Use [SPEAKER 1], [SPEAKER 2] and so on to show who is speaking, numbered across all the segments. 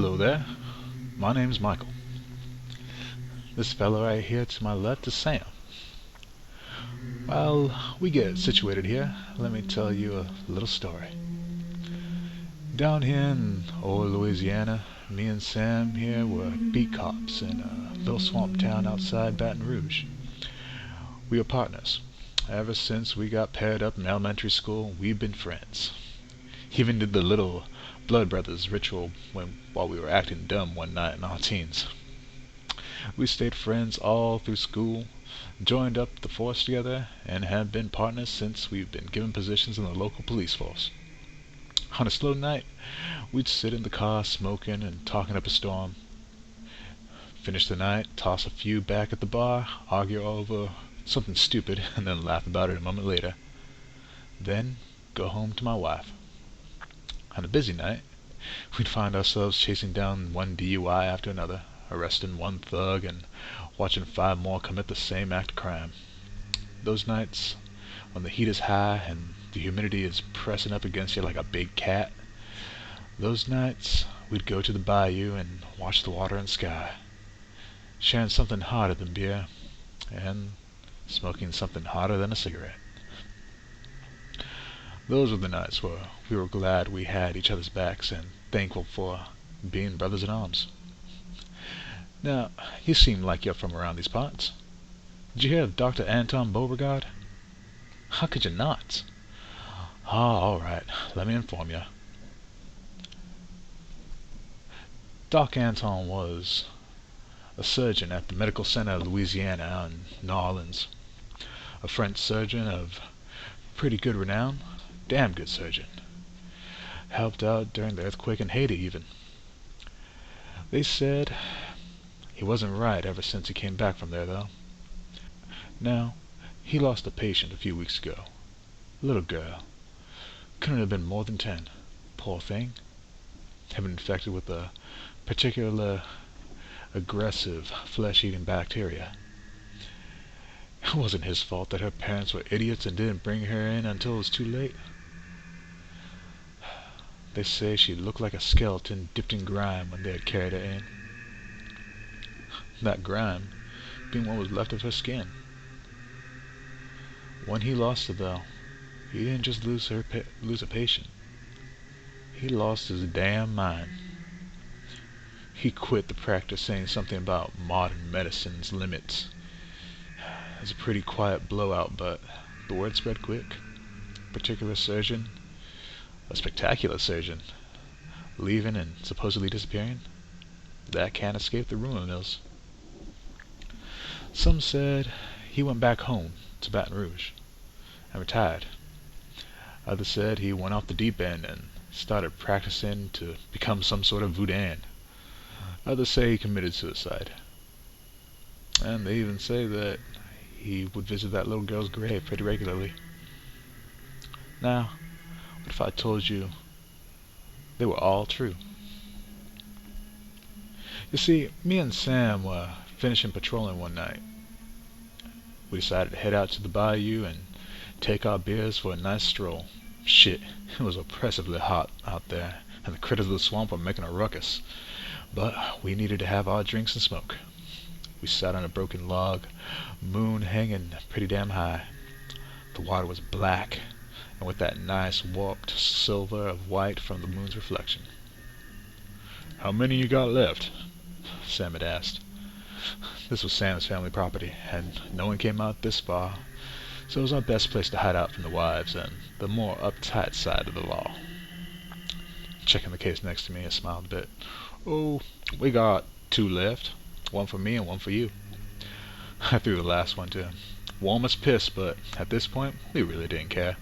[SPEAKER 1] Hello there. My name's Michael. This fellow right here to my left is Sam. While we get situated here, let me tell you a little story. Down here in old Louisiana, me and Sam here were beat cops in a little swamp town outside Baton Rouge. We were partners. Ever since we got paired up in elementary school, we've been friends. Even did the little blood brothers ritual while we were acting dumb one night in our teens. We stayed friends all through school, joined up the force together, and have been partners since we've been given positions in the local police force. On a slow night, we'd sit in the car smoking and talking up a storm. Finish the night, toss a few back at the bar, argue over something stupid, and then laugh about it a moment later. Then go home to my wife. On a busy night, we'd find ourselves chasing down one DUI after another, arresting one thug and watching 5 more commit the same act of crime. Those nights, when the heat is high and the humidity is pressing up against you like a big cat, those nights we'd go to the Bayou and watch the water and sky, sharing something hotter than beer and smoking something hotter than a cigarette. Those were the nights where we were glad we had each other's backs and thankful for being brothers in arms. Now, you seem like you're from around these parts. Did you hear of Dr. Anton Beauregard? How could you not? All right, let me inform you. Doc Anton was a surgeon at the Medical Center of Louisiana in New Orleans. A French surgeon of pretty good renown. Damn good surgeon. Helped out during the earthquake in Haiti even. They said he wasn't right ever since he came back from there though. Now, he lost a patient a few weeks ago. A little girl. Couldn't have been more than 10. Poor thing. Had been infected with a particular aggressive flesh-eating bacteria. It wasn't his fault that her parents were idiots and didn't bring her in until it was too late. They say she looked like a skeleton dipped in grime when they had carried her in. That grime being what was left of her skin. When he lost her, though, he didn't just lose a patient. He lost his damn mind. He quit the practice saying something about modern medicine's limits. It was a pretty quiet blowout, but the word spread quick. A particular surgeon, a spectacular surgeon, leaving and supposedly disappearing. That can't escape the rumor mills. Some said he went back home to Baton Rouge and retired. Others said he went off the deep end and started practicing to become some sort of voodoo. Others say he committed suicide. And they even say that he would visit that little girl's grave pretty regularly. Now, what if I told you they were all true? You see, me and Sam were finishing patrolling one night. We decided to head out to the bayou and take our beers for a nice stroll. Shit, it was oppressively hot out there, and the critters of the swamp were making a ruckus. But we needed to have our drinks and smoke. We sat on a broken log, moon hanging pretty damn high. The water was black, and with that nice warped silver of white from the moon's reflection. "How many you got left?" Sam had asked. This was Sam's family property, and no one came out this far, so it was our best place to hide out from the wives and the more uptight side of the law. Checking the case next to me, I smiled a bit. "Oh, we got 2 left. 1 for me and 1 for you." I threw the last one to him. Warm as piss, but at this point, we really didn't care.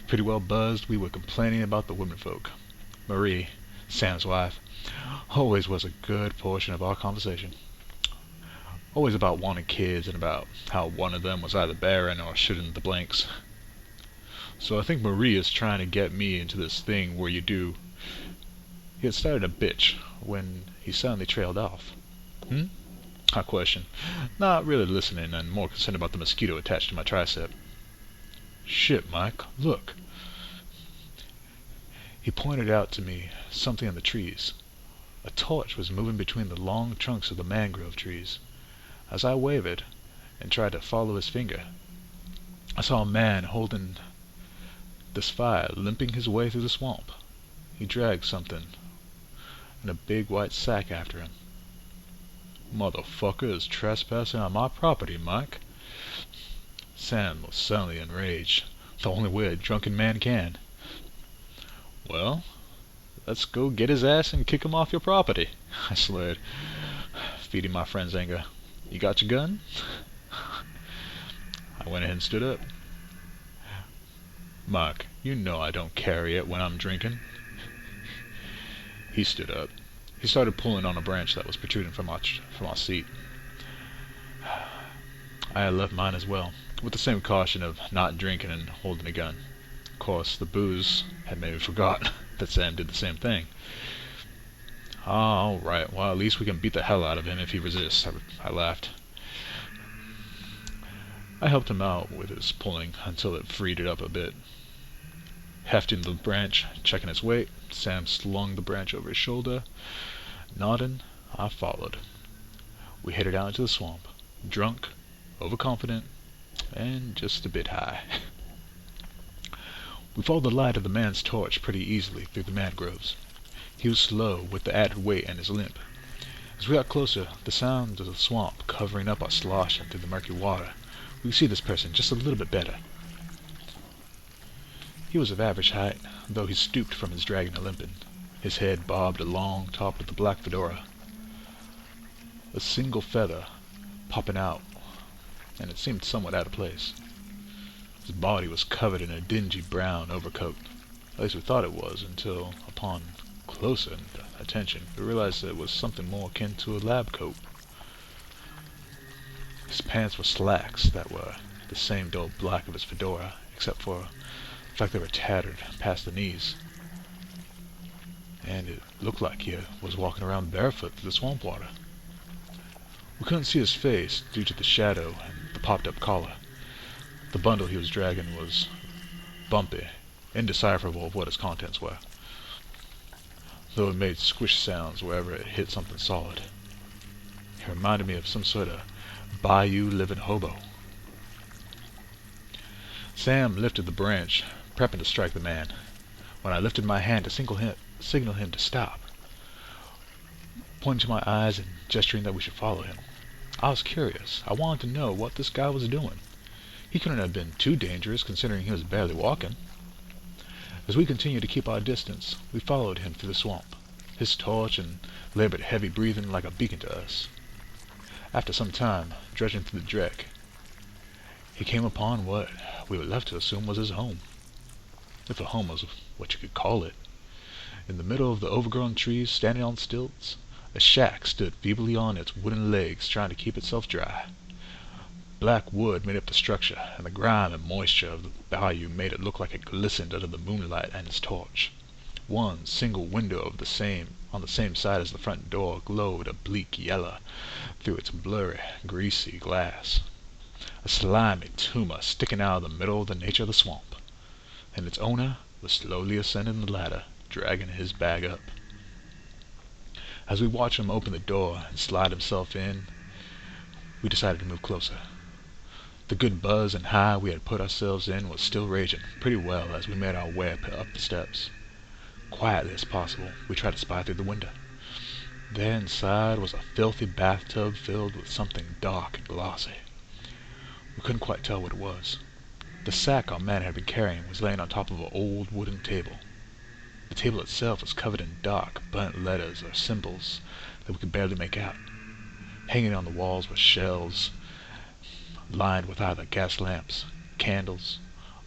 [SPEAKER 1] Pretty well buzzed, we were complaining about the womenfolk. Marie, Sam's wife, always was a good portion of our conversation. Always about wanting kids and about how one of them was either barren or shouldn't the blanks. "So I think Marie is trying to get me into this thing where you do..." He had started a bitch when he suddenly trailed off. I questioned, not really listening and more concerned about the mosquito attached to my tricep. "Shit, Mike, look." He pointed out to me something in the trees. A torch was moving between the long trunks of the mangrove trees. As I wavered and tried to follow his finger, I saw a man holding this fire limping his way through the swamp. He dragged something in a big white sack after him. "Motherfucker is trespassing on my property, Mike." Sam was suddenly enraged, the only way a drunken man can. "Well, let's go get his ass and kick him off your property," I slurred, feeding my friend's anger. "You got your gun?" I went ahead and stood up. "Mike, you know I don't carry it when I'm drinking." He stood up. He started pulling on a branch that was protruding from our seat. I had left mine as well, with the same caution of not drinking and holding a gun. Of course, the booze had made me forget that Sam did the same thing. "All right, well, at least we can beat the hell out of him if he resists," I laughed. I helped him out with his pulling until it freed it up a bit. Hefting the branch, checking its weight, Sam slung the branch over his shoulder. Nodding, I followed. We headed out into the swamp, drunk, overconfident, and just a bit high. We followed the light of the man's torch pretty easily through the mangroves. He was slow with the added weight and his limp. As we got closer, the sound of the swamp covering up our sloshing through the murky water, we could see this person just a little bit better. He was of average height, though he stooped from his dragging and limping. His head bobbed along top of the black fedora, a single feather popping out, and it seemed somewhat out of place. His body was covered in a dingy brown overcoat. At least we thought it was, until, upon closer attention, we realized that it was something more akin to a lab coat. His pants were slacks that were the same dull black of his fedora, except for the fact they were tattered past the knees. And it looked like he was walking around barefoot through the swamp water. We couldn't see his face due to the shadow and the popped-up collar. The bundle he was dragging was bumpy, indecipherable of what its contents were, though it made squish sounds wherever it hit something solid. It reminded me of some sort of Bayou living hobo. Sam lifted the branch, prepping to strike the man, when I lifted my hand to signal him to stop, pointing to my eyes and gesturing that we should follow him. I was curious. I wanted to know what this guy was doing. He couldn't have been too dangerous, considering he was barely walking. As we continued to keep our distance, we followed him through the swamp, his torch and labored heavy breathing like a beacon to us. After some time, dredging through the dreck, he came upon what we were left to assume was his home, if a home was what you could call it. In the middle of the overgrown trees, standing on stilts, a shack stood feebly on its wooden legs, trying to keep itself dry. Black wood made up the structure, and the grime and moisture of the bayou made it look like it glistened under the moonlight and his torch. One single window on the same side as the front door glowed a bleak yellow through its blurry, greasy glass. A slimy tumor sticking out of the middle of the nature of the swamp, and its owner was slowly ascending the ladder, dragging his bag up. As we watched him open the door and slide himself in, we decided to move closer. The good buzz and high we had put ourselves in was still raging pretty well as we made our way up the steps. Quietly as possible, we tried to spy through the window. There inside was a filthy bathtub filled with something dark and glossy. We couldn't quite tell what it was. The sack our man had been carrying was laying on top of an old wooden table. The table itself was covered in dark, burnt letters or symbols that we could barely make out. Hanging on the walls were shelves lined with either gas lamps, candles,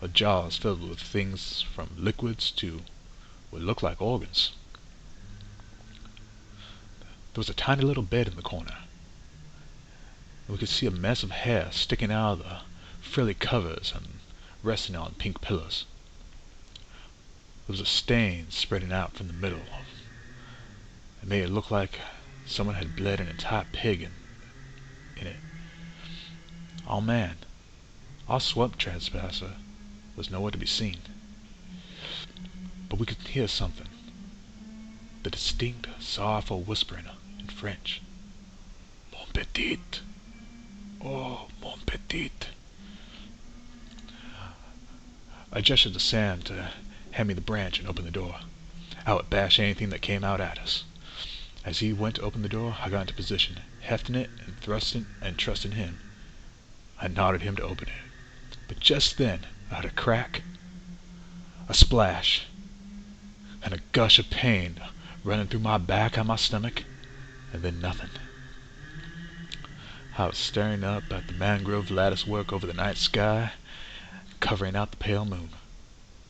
[SPEAKER 1] or jars filled with things from liquids to what looked like organs. There was a tiny little bed in the corner, and we could see a mess of hair sticking out of the frilly covers and resting on pink pillows. There was a stain spreading out from the middle. It made it look like someone had bled an entire pig in it. Oh man, our swamp trespasser was nowhere to be seen. But we could hear something. the distinct, sorrowful whispering in French. Mon petit. Oh, mon petit. I gestured to Sam to hand me the branch and open the door. I would bash anything that came out at us. As he went to open the door, I got into position, hefting it and thrusting and trusting him. I nodded him to open it. But just then, I heard a crack, a splash, and a gush of pain running through my back and my stomach, and then nothing. I was staring up at the mangrove lattice work over the night sky, covering out the pale moon.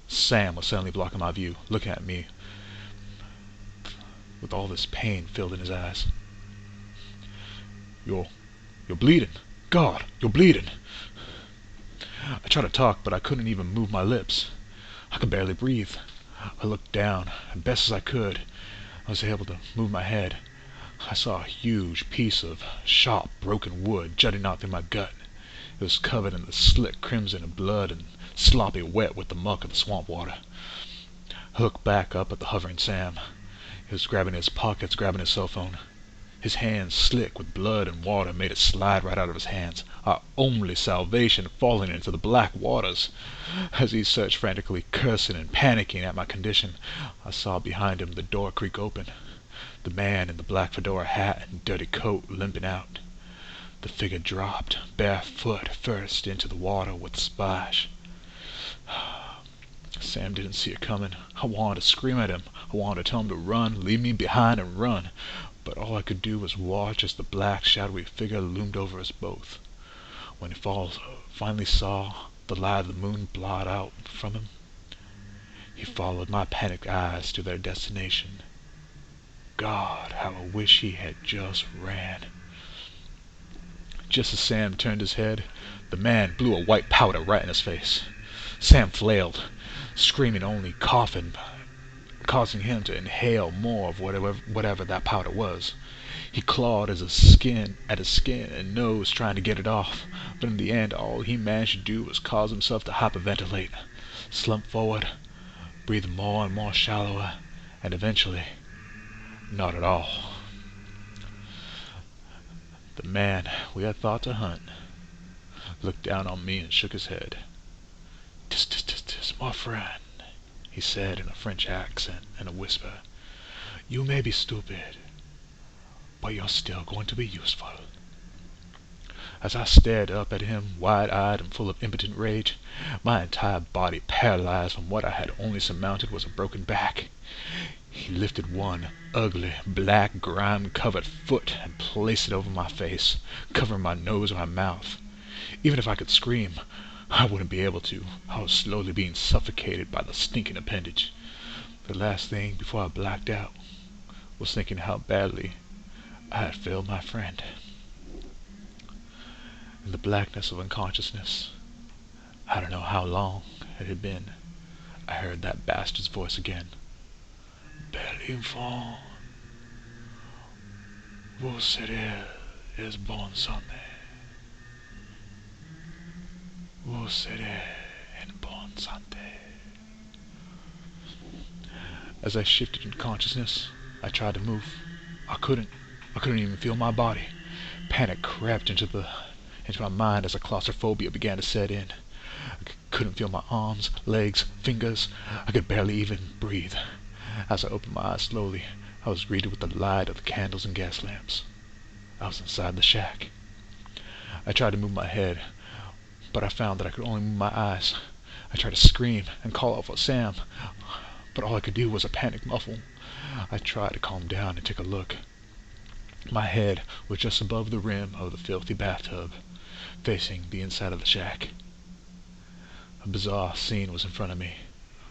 [SPEAKER 1] Sam was suddenly blocking my view, looking at me with all this pain filled in his eyes. You're bleeding. God, you're bleeding. I tried to talk, but I couldn't even move my lips. I could barely breathe. I looked down, and best as I could, I was able to move my head. I saw a huge piece of sharp, broken wood jutting out through my gut. It was covered in the slick crimson of blood and sloppy wet with the muck of the swamp water. I looked back up at the hovering Sam. He was grabbing his pockets, grabbing his cell phone. His hands, slick with blood and water, made it slide right out of his hands. Our only salvation falling into the black waters. As he searched frantically, cursing and panicking at my condition, I saw behind him the door creak open. The man in the black fedora hat and dirty coat limping out. The figure dropped, barefoot, first into the water with a splash. Sam didn't see it coming. I wanted to scream at him. I wanted to tell him to run, leave me behind and run. But all I could do was watch as the black, shadowy figure loomed over us both. When he finally saw the light of the moon blot out from him, he followed my panicked eyes to their destination. God, how I wish he had just ran. Just as Sam turned his head, the man blew a white powder right in his face. Sam flailed, screaming, only coughing, causing him to inhale more of whatever that powder was. He clawed at his skin and nose, trying to get it off, but in the end all he managed to do was cause himself to hyperventilate, slump forward, breathe more and more shallower, and eventually not at all. The man we had thought to hunt looked down on me and shook his head. "Tis, my friend," he said in a French accent and a whisper. "You may be stupid, but you're still going to be useful." As I stared up at him, wide-eyed and full of impotent rage, my entire body paralyzed from what I had only surmounted was a broken back, he lifted one ugly, black, grime-covered foot and placed it over my face, covering my nose and my mouth. Even if I could scream, I wouldn't be able to. I was slowly being suffocated by the stinking appendage. The last thing before I blacked out was thinking how badly I had failed my friend. In the blackness of unconsciousness, I don't know how long it had been, I heard that bastard's voice again. "Bel enfant, vous serez es bon santé. Vous serez en bonne santé." As I shifted in consciousness, I tried to move. I couldn't even feel my body. Panic crept into my mind as a claustrophobia began to set in. I couldn't feel my arms, legs, fingers. I could barely even breathe. As I opened my eyes slowly, I was greeted with the light of the candles and gas lamps. I was inside the shack. I tried to move my head, but I found that I could only move my eyes. I tried to scream and call out for Sam, but all I could do was a panicked muffle. I tried to calm down and take a look. My head was just above the rim of the filthy bathtub, facing the inside of the shack. A bizarre scene was in front of me.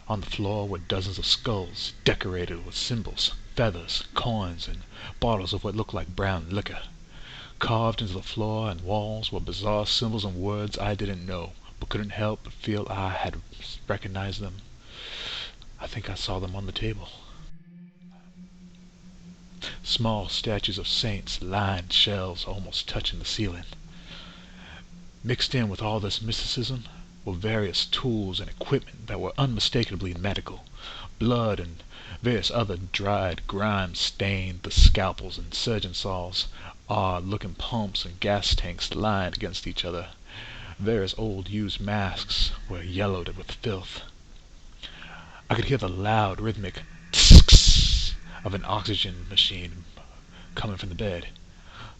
[SPEAKER 1] On the floor were dozens of skulls, decorated with symbols, feathers, coins, and bottles of what looked like brown liquor. Carved into the floor and walls were bizarre symbols and words I didn't know, but couldn't help but feel I had recognized them. I think I saw them on the table. Small statues of saints lined shelves almost touching the ceiling. Mixed in with all this mysticism, were various tools and equipment that were unmistakably medical. Blood and various other dried grime stained the scalpels and surgeon saws, odd-looking pumps and gas tanks lined against each other. Various old used masks were yellowed with filth. I could hear the loud rhythmic tsk of an oxygen machine coming from the bed.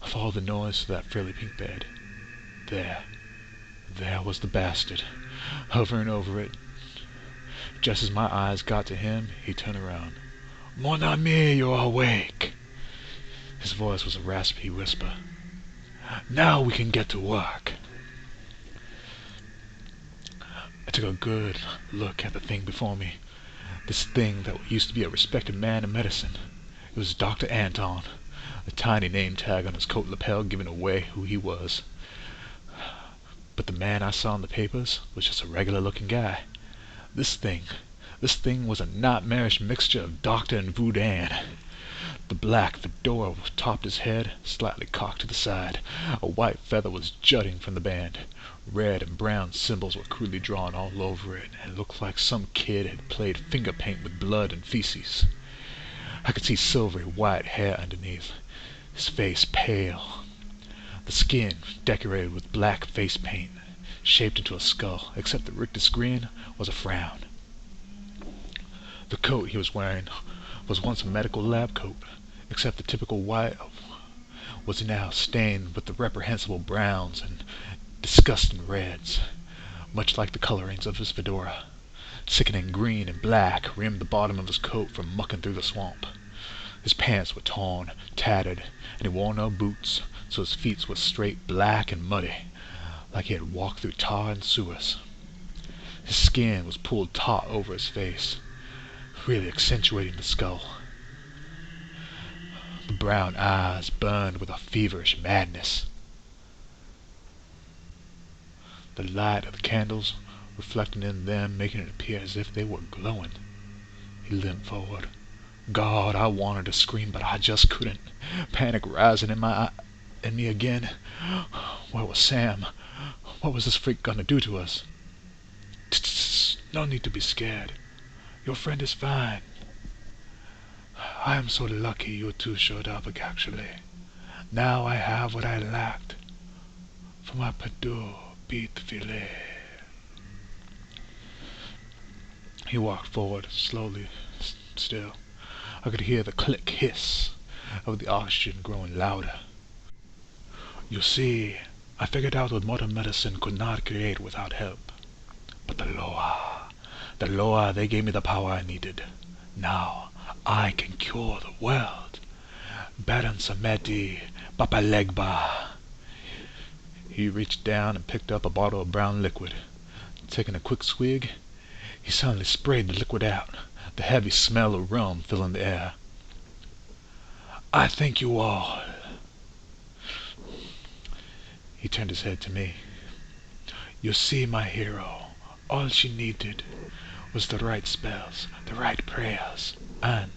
[SPEAKER 1] I followed the noise to that fairly pink bed. There was the bastard, hovering over it. Just as my eyes got to him, he turned around. "Mon ami, you're awake." His voice was a raspy whisper. "Now we can get to work." I took a good look at the thing before me. This thing that used to be a respected man in medicine. It was Dr. Anton, a tiny name tag on his coat lapel giving away who he was. But the man I saw in the papers was just a regular-looking guy. This thing was a nightmarish mixture of doctor and voodoo. The black fedora topped his head, slightly cocked to the side. A white feather was jutting from the band. Red and brown symbols were crudely drawn all over it, and it looked like some kid had played finger paint with blood and feces. I could see silvery white hair underneath, his face pale. The skin decorated with black face paint, shaped into a skull, except the rictus grin was a frown. The coat he was wearing was once a medical lab coat, except the typical white was now stained with the reprehensible browns and disgusting reds, much like the colorings of his fedora. Sickening green and black rimmed the bottom of his coat from mucking through the swamp. His pants were torn, tattered, and he wore no boots, so his feet were straight black and muddy, like he had walked through tar and sewers. His skin was pulled taut over his face, really accentuating the skull. The brown eyes burned with a feverish madness. The light of the candles reflecting in them, making it appear as if they were glowing. He limped forward. God, I wanted to scream, but I just couldn't. Panic rising in me again. Where was Sam? What was this freak gonna do to us? Tss, no need to be scared. Your friend is fine. I am so lucky you two showed up, actually. Now I have what I lacked. For my Purdue beat filet. He walked forward, slowly, still. I could hear the click hiss of the oxygen growing louder. You see, I figured out what modern medicine could not create without help. But the Loa, they gave me the power I needed. Now, I can cure the world. Baron Samedi, Papalegba. He reached down and picked up a bottle of brown liquid. Taking a quick swig, he suddenly sprayed the liquid out, the heavy smell of rum filling the air. I thank you all. He turned his head to me. You see, my hero, all she needed was the right spells, the right prayers, and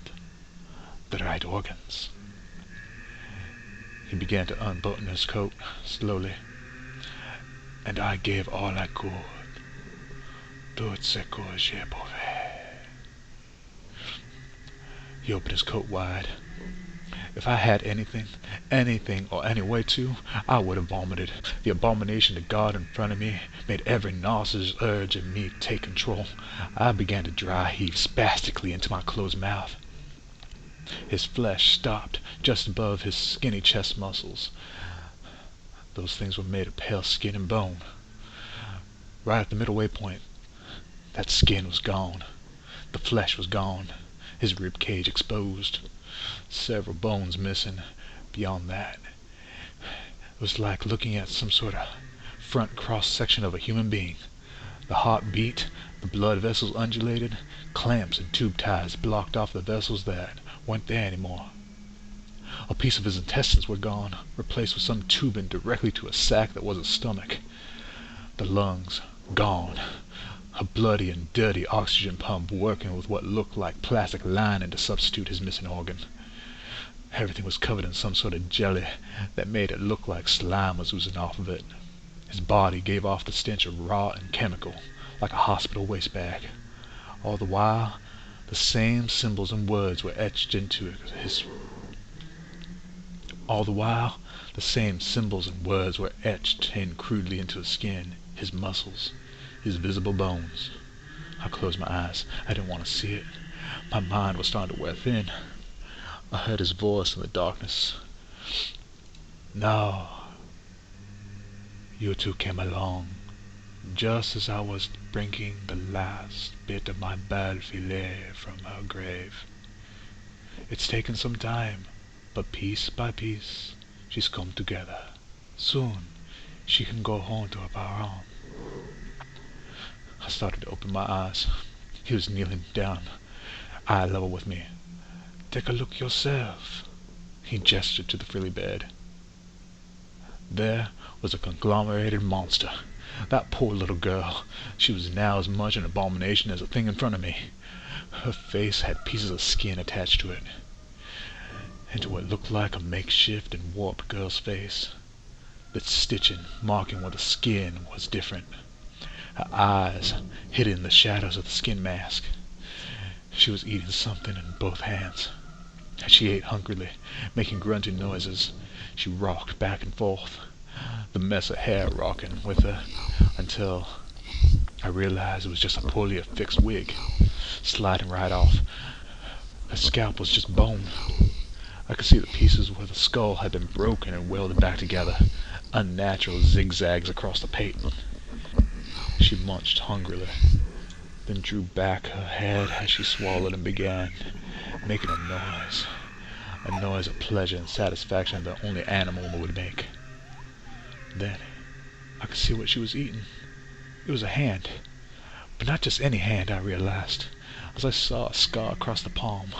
[SPEAKER 1] the right organs. He began to unbutton his coat slowly, and I gave all I could. Tout ce que je pouvais. He opened his coat wide. If I had anything or any way to, I would have vomited. The abomination to God in front of me made every nauseous urge in me take control. I began to dry heave spastically into my closed mouth. His flesh stopped just above his skinny chest muscles. Those things were made of pale skin and bone. Right at the middle way point, that skin was gone. The flesh was gone. His rib cage exposed. Several bones missing. Beyond that, it was like looking at some sort of front cross-section of a human being. The heart beat, the blood vessels undulated, clamps and tube ties blocked off the vessels that weren't there anymore. A piece of his intestines were gone, replaced with some tubing directly to a sac that was his stomach. The lungs, gone. A bloody and dirty oxygen pump working with what looked like plastic lining to substitute his missing organ. Everything was covered in some sort of jelly that made it look like slime was oozing off of it. His body gave off the stench of rot and chemical, like a hospital waste bag. All the while, the same symbols and words were etched into his All the while, the same symbols and words were etched in crudely into his skin, his muscles, his visible bones. I closed my eyes. I didn't want to see it. My mind was starting to wear thin. I heard his voice in the darkness. Now, you two came along, just as I was bringing the last bit of my belle filet from her grave. It's taken some time, but piece by piece, she's come together. Soon, she can go home to her parents. I started to open my eyes. He was kneeling down, eye level with me. Take a look yourself. He gestured to the frilly bed. There was a conglomerated monster. That poor little girl. She was now as much an abomination as the thing in front of me. Her face had pieces of skin attached to it, and to what looked like a makeshift and warped girl's face. The stitching, marking where the skin was different. Her eyes hid in the shadows of the skin mask. She was eating something in both hands. As she ate hungrily, making grunting noises, she rocked back and forth, the mess of hair rocking with her, until I realized it was just a poorly affixed wig, sliding right off. Her scalp was just bone. I could see the pieces where the skull had been broken and welded back together, unnatural zigzags across the pate. She munched hungrily, then drew back her head as she swallowed and began making a noise of pleasure and satisfaction that only animal would make. Then I could see what she was eating. It was a hand, but not just any hand, I realized, as I saw a scar across the palm.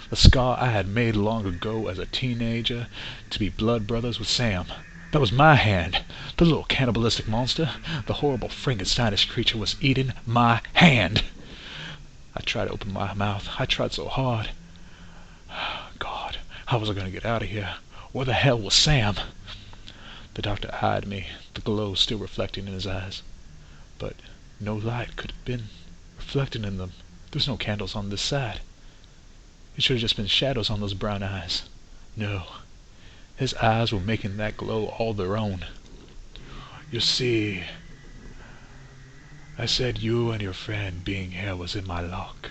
[SPEAKER 1] The scar I had made long ago as a teenager to be blood brothers with Sam. That was my hand. The little cannibalistic monster, the horrible Frankensteinish creature, was eating my hand. I tried to open my mouth. I tried so hard. God, how was I going to get out of here? Where the hell was Sam? The doctor eyed me, the glow still reflecting in his eyes. But no light could have been reflected in them. There was no candles on this side. It should have just been shadows on those brown eyes. No, his eyes were making that glow all their own. You see, I said you and your friend being here was in my luck.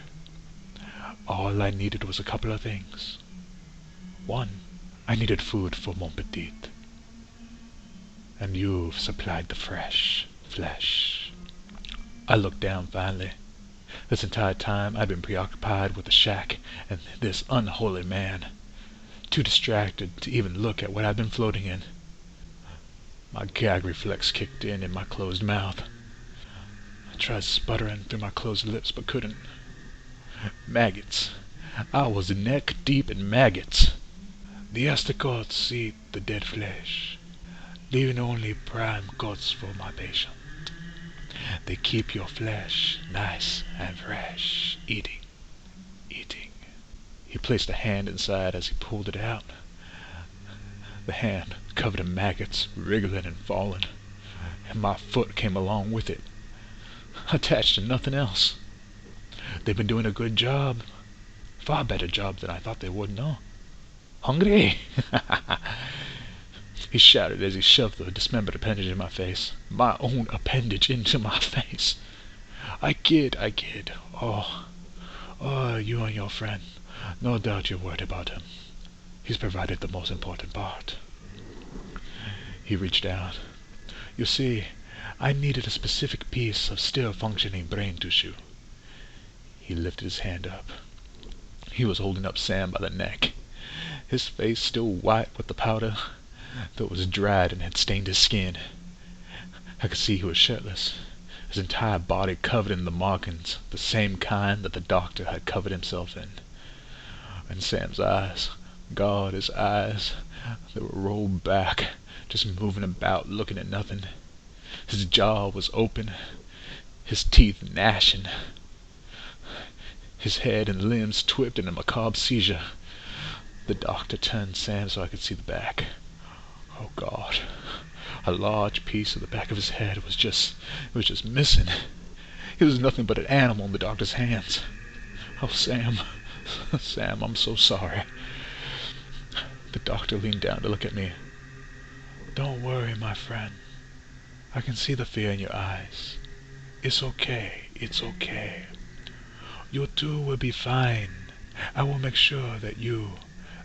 [SPEAKER 1] All I needed was a couple of things. One, I needed food for mon petit. And you've supplied the fresh flesh. I looked down finally. This entire time I'd been preoccupied with the shack and this unholy man, too distracted to even look at what I'd been floating in. My gag reflex kicked in my closed mouth. I tried sputtering through my closed lips but couldn't. Maggots. I was neck deep in maggots. The asticots eat the dead flesh, leaving only prime cuts for my patient. They keep your flesh nice and fresh, eating. He placed a hand inside as he pulled it out. The hand, covered in maggots, wriggling and falling, and my foot came along with it, attached to nothing else. They've been doing a good job, far better job than I thought they would, no. Hungry? He shouted as he shoved the dismembered appendage in my face. My own appendage into my face. I kid. Oh, you and your friend. No doubt you're worried about him. He's provided the most important part. He reached out. You see, I needed a specific piece of still functioning brain tissue. He lifted his hand up. He was holding up Sam by the neck, his face still white with the powder, though it was dried and had stained his skin. I could see he was shirtless, his entire body covered in the markings, the same kind that the doctor had covered himself in. And Sam's eyes, God, his eyes, they were rolled back, just moving about, looking at nothing. His jaw was open, his teeth gnashing, his head and limbs twisted in a macabre seizure. The doctor turned Sam so I could see the back. Oh God, A large piece of the back of his head was just missing. He was nothing but an animal in the doctor's hands. Oh, Sam, Sam, I'm so sorry. The doctor leaned down to look at me. Don't worry, my friend. I can see the fear in your eyes. It's okay, it's okay. You two will be fine. I will make sure that you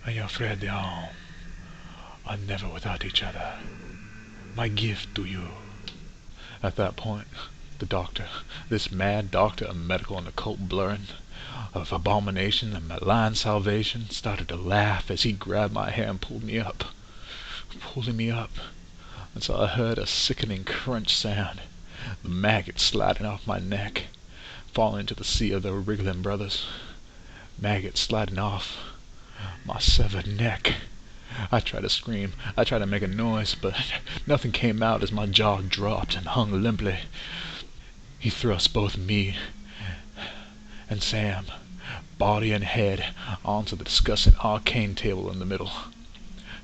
[SPEAKER 1] and your frère d'armes are never without each other. My gift to you. At that point, the doctor, this mad doctor of medical and occult blurring, of abomination and malign salvation, started to laugh as he grabbed my hair and pulled me up, until I heard a sickening crunch sound, the maggot sliding off my neck, falling into the sea of the wriggling brothers. Maggot sliding off my severed neck. I tried to scream, I tried to make a noise, but nothing came out as my jaw dropped and hung limply. He thrust both me and Sam, body and head, onto the disgusting arcane table in the middle,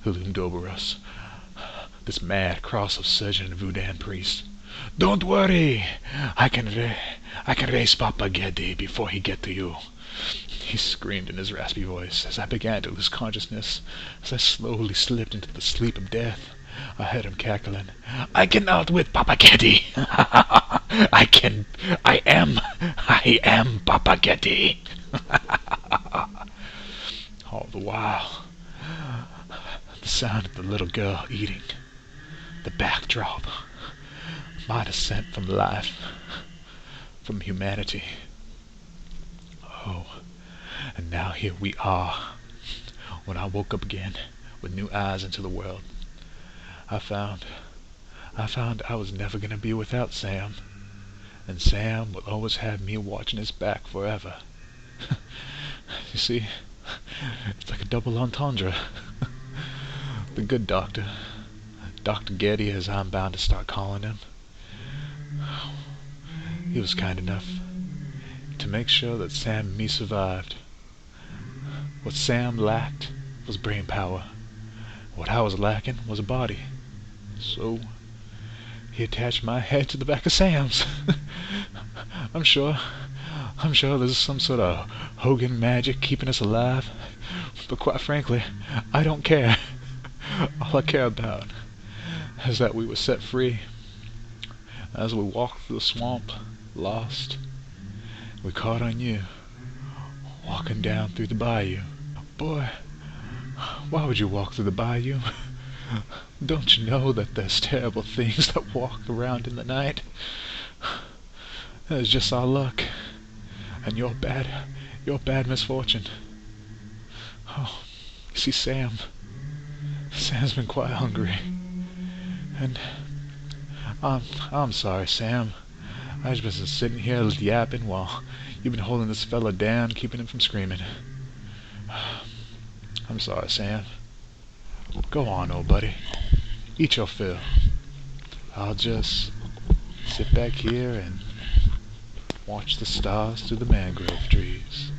[SPEAKER 1] who loomed over us, this mad cross of surgeon and voodoo priest. Don't worry, I can raise Papa Geddy before he get to you, he screamed in his raspy voice as I began to lose consciousness, as I slowly slipped into the sleep of death. I heard him cackling, I can outwit Papa Geddy. I am Papa Geddy. All the while, the sound of the little girl eating, the backdrop, my descent from life, from humanity. Oh, and now here we are. When I woke up again, with new eyes into the world, I found I was never going to be without Sam, and Sam will always have me watching his back forever. You see, it's like a double entendre. The good doctor, Dr. Geddy, as I'm bound to start calling him, he was kind enough to make sure that Sam and me survived. What Sam lacked was brain power. What I was lacking was a body. So he attached my head to the back of Sam's. I'm sure there's some sort of Hogan magic keeping us alive, but quite frankly, I don't care. All I care about is that we were set free. As we walked through the swamp, lost, we caught on you, walking down through the bayou. Boy, why would you walk through the bayou? Don't you know that there's terrible things that walk around in the night? It's just our luck, and your bad misfortune. Oh, you see, Sam's been quite hungry, and I'm sorry, Sam. I've just been sitting here yapping while you've been holding this fella down, keeping him from screaming. I'm sorry, Sam. Go on, old buddy. Eat your fill. I'll just sit back here and watch the stars through the mangrove trees.